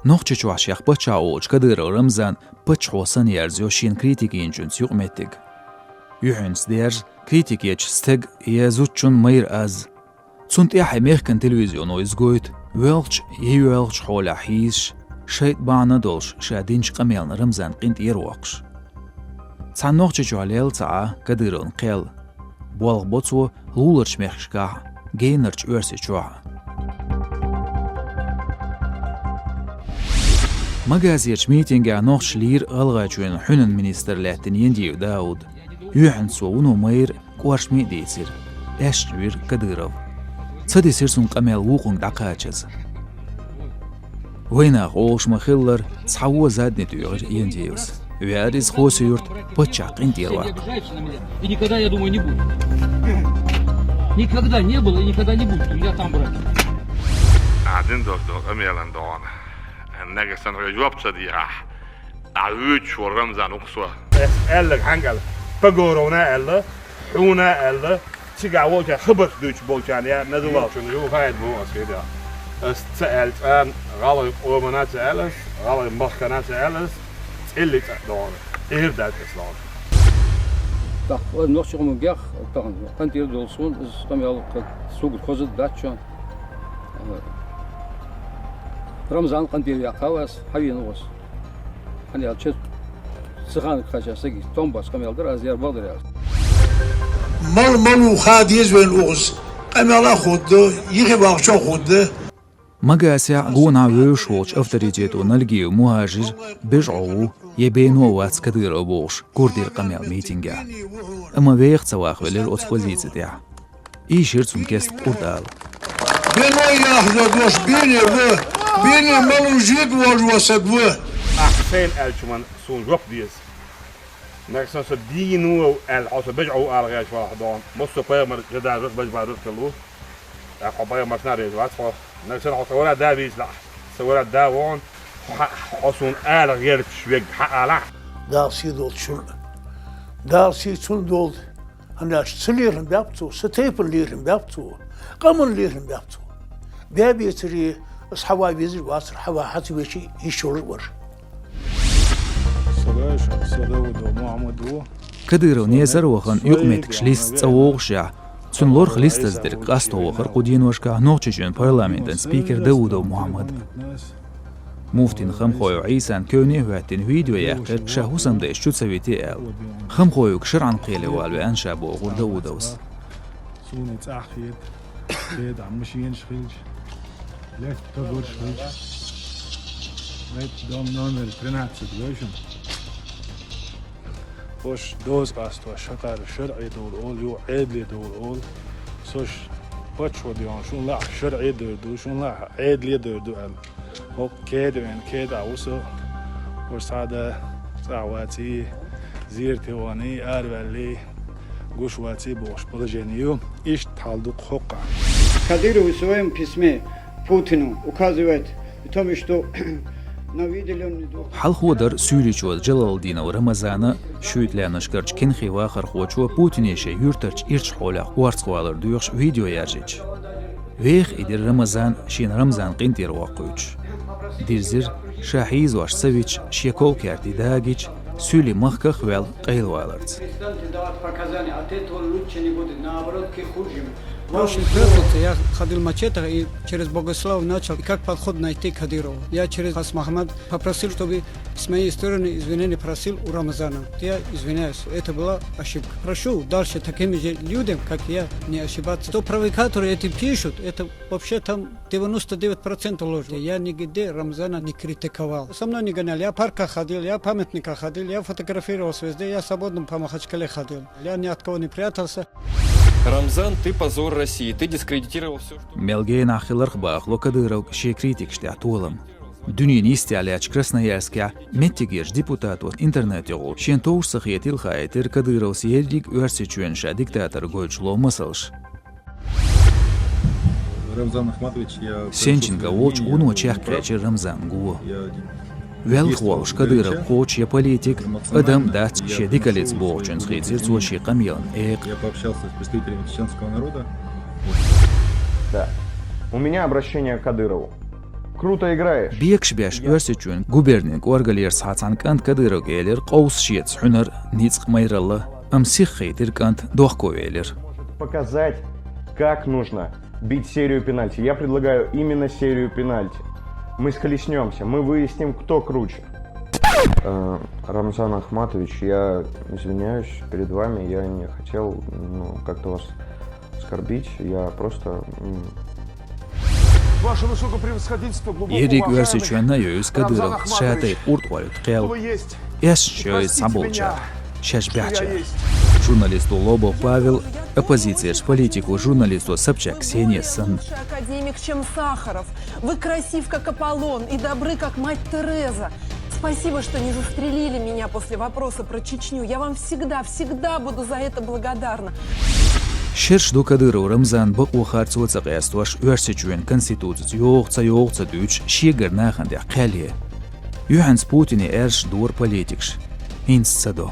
نوخچ واشيخ بچاوچ كدر رمزان بچوسن يرزيو شين كريتيكين جنس يقمتك يحنس ديرز كريتيكيچ ستگ يزوچون مير از цунт яхе мехкен телевизион ойзгойт велч евелч хола хиш шейт бана долш шадинч камелн рамзан qint yerwaqsh цаннохч жолел ца кадырон qel болг боцу лулерч мехшка гейнерч өрсе чуа магазирч митинга нохш лир алгачун хунен министрлехтин ендиев дауд юхнсу уну мейр кваршми дейсир эшвир кадыров صدي سيرسون قميل وقون دقاچز وينا خوش مخلر صحو زاد نتوغر ينديوس وياريز خوسيورت بچاق انتيروا И никогда, я думаю, не будет. Никогда не было и никогда не будет. У меня там брат. Один доктор اميلان دون نجسن رجوب صديقه عوج ورمزان اقصى اسالك حنقل بقورونا الا حونا الا تيجا وجه خبر دوتش بوجان يا ندوال شنو جو فايد بو اسكيدا استعلت ان غالي اومنات الس غالي مخكنات الس اللي تدور ايه دات اسلام Так, nog zo om gek, dan kan die door zo'n is dan wel zo'n kozen dat zo. Ramazan kan die ja kawas, hij nog. En ja, chet ze gaan khaja segi tombas kan wel daar als jaar balder. مال خاديز وين أغز أما لا خود يخبر شو خود مقاسع قونا ويشوش أفتريجيتو نلقيو مهاجر بجعو يبينو واتس كدير أبوش كوردي القميل ميتينجا أما بيخت سواخ ولير أتفوزيت ديع إيشيرتون كيست قردال بينو ياخذ دوش بيني مالو جيد وجوسد أحسن الشمان سون روب ديز نحن سدينو العصا بجعو على غاش واحد دون مصطفى مر جدا رك بجبا رك كلو أخبار مكناري جوات فا نحن عصا دا بيز لا سورة دا وان عصون على غير شويق حق على دارسي دول شل دارسي شل دول هناش سليرن بابتو ستيبل ليرن بابتو قمن ليرن بابتو بابي تري أصحابي بيزر واسر حوا حتى بشي يشول ور كديرو نيزر وخن يقمتك شليس تصوغشع سن لورخ ليستز در قاستو وخر قدين وشكا نوچجون بارلمنتن سبيكر داوودو محمد مفتين خمخويو عيسان كوني هواتين فيديو يحقق شاهوسن ديش شو تسويتي ال خمخويو كشرعن قيلي والو انشابو غور داوودوس سوني تأخيد كيد عم مشين شخيج ليت تقول شخيج ليت دوم نونر ترنات سيتويشن خوش دوز قاستو شقار شرعي دول اول يو عيد لي دول اول سوش باتشو ديون شون لا شرعي دو شون لا عيد لي دو ال هو كيد وين كيد عوسو ورسادة ساعواتي زيرتي واني اربالي قوشواتي بوش بلجانيو ايش تحالدوك حقا Кадыров в своем письме Путину указывает о том, что حل خودر سوري چول جلال الدين ورمزانا شويت لانشكرج كنخي واخر خوچو بوتينيشه يورترج إرش حولا وارتخوالر دويخش فيديو يارجيج ويخ إدير رمزان شين رمزان قنتير واقوچ ديرزير شاحيز واش سويچ شيكول كارتي داگيچ سولي مخك خوال قيل والرز Прошлый пятница я ходил в мачетах и через Богослав начал, как подход найти Кадырова. Я через Хас Махмад попросил, чтобы с моей стороны извинения просил у Рамазана. Я извиняюсь, это была ошибка. Прошу дальше такими же людям, как я, не ошибаться. То провокаторы эти пишут, это вообще там 99% ложь. Я нигде Рамазана не критиковал. Со мной не гоняли. Я в парках ходил, я в памятниках ходил, я фотографировался везде, я свободно по Махачкале ходил. Я ни от кого не прятался. Рамзан, ты позор России, ты дискредитировал все, что... ملقين آخر خباخ لو كديرو شي كريتيك شتعطولم دنيا نيستي على أشكرسنا ياسكع متجيش ديبوتاتو إنترنت يغول شين توش سخيتي الخايتر كديرو سيديك وارسيتشوين شا ديكتاتر قويش لو مسلش Рамзан Ахматович, я... Сенченко волч уну чах крячер Рамзан гуо Велхвалш Кадыров коч я политик Адам дат щедикалец болчен схейцер цвоши камьон Я пообщался с представителями чеченского народа. Да. У меня обращение к Кадырову. Круто играешь. بيكش بيش أرسجون غوبرنينغ أورغالير ساعتان كانت كديرو جيلر قوس شيت حنر نيتق ميرالله أمسيخ خيتر كانت دوخكو ويلر. Показать, как нужно бить серию пенальти. Я предлагаю именно серию пенальти. Мы схлестнемся, мы выясним, кто круче. Рамзан Ахматович, я извиняюсь перед вами, я не хотел как-то вас оскорбить, я просто... Ваше высокопревосходительство, глубоко يريك уважаемый أرسجون نيوز كديرو Рамзан Ахматович, شاتي أورتوالي что تقيل вы есть. إيش И شوي простите سابولجا меня, شاش что я بيحجا есть. Журналисту Лобов Павел, оппозиция политику журналисту Собчак Ксения Сын. Лучше академик, чем Сахаров. Вы красив, как Аполлон, и добры, как мать Тереза. Спасибо, что не застрелили меня после вопроса про Чечню. Я вам всегда буду за это благодарна. Шерш до Кадыров Рамзан бақу харцуца қиястуаш өрсечуен конституция yoğца düç şiğer naxan de qaliye. Yuhans Putin'i erş dur politikş. Hins sado.